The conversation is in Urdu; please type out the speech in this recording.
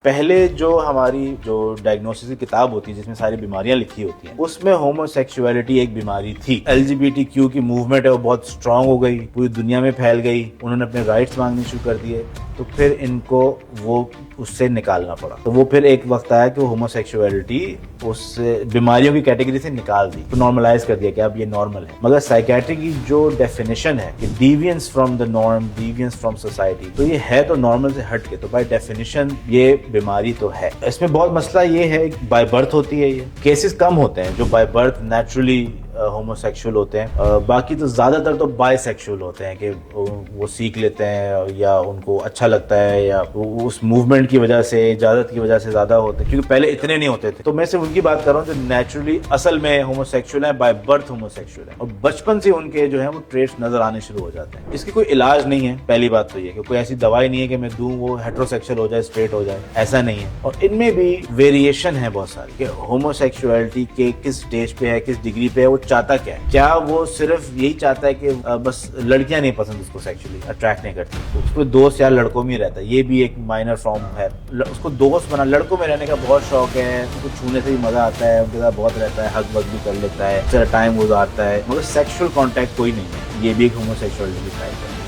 پہلے جو ہماری جو ڈائگنوسس کی کتاب ہوتی ہے جس میں ساری بیماریاں لکھی ہوتی ہیں اس میں ہومو سیکسولیٹی ایک بیماری تھی. LGBTQ کی موومنٹ ہے وہ بہت اسٹرانگ ہو گئی, پوری دنیا میں پھیل گئی, انہوں نے اپنے رائٹس مانگنے شروع کر دیے, تو پھر ان کو وہ اس سے نکالنا پڑا. تو وہ پھر ایک وقت آیا کہ ہومو سیکسولیٹی اس بیماریوں کی کیٹیگری سے نکال دی, تو نارملائز کر دیا کہ اب یہ نارمل ہے. مگر سائیکیٹری کی جو ڈیفینیشن ہے کہ deviance from the norm, deviance from society, تو یہ ہے تو نارمل سے ہٹ کے, تو بائی ڈیفینیشن یہ بیماری تو ہے. اس میں بہت مسئلہ یہ ہے بائی برتھ ہوتی ہے, یہ کیسز کم ہوتے ہیں جو by birth naturally homo sexual ہوتے ہیں. باقی تو زیادہ تر تو بائی سیکشول ہوتے ہیں کہ وہ سیکھ لیتے ہیں یا ان کو اچھا لگتا ہے یا اس موومنٹ کی وجہ سے, اجازت کی وجہ سے زیادہ ہوتے ہیں, کیونکہ پہلے اتنے نہیں ہوتے تھے. تو میں صرف ان کی بات کر رہا ہوں جو نیچرلی اصل میں ہومو سیکشول ہیں, بائی برتھ ہومو سیکشول ہیں, اور بچپن سے ان کے جو ہیں وہ ٹریٹس نظر آنے شروع ہو جاتے ہیں. اس کی کوئی علاج نہیں ہے, پہلی بات تو یہ کہ کوئی ایسی دوائی نہیں ہے کہ میں دوں وہ ہیٹرو سیکشل ہو جائے, اسٹریٹ ہو جائے, ایسا نہیں ہے. اور ان میں بھی ویریشن ہے بہت ساری کہ ہومو سیکشولیٹی کے کس اسٹیج پہ ہے, کس ڈگری پہ ہے, وہ چاہتا کیا ہے. کیا وہ صرف یہی چاہتا ہے کہ بس لڑکیاں نہیں پسند اس کو سیکشولی اٹریکٹ نہیں کرتی, اس کو دوست یار لڑکوں میں ہی رہتا ہے, یہ بھی ایک مائنر فارم ہے. اس کو دوست بنا, لڑکوں میں رہنے کا بہت شوق ہے, اس کو چھونے سے بھی مزہ آتا ہے, ان کے ساتھ بہت رہتا ہے, حق وقت بھی کر لیتا ہے, ٹائم گزارتا ہے, مگر سیکشل کانٹیکٹ کوئی نہیں ہے. یہ بھی ایک ہومو سیکشولیٹی کی ٹائپ ہے.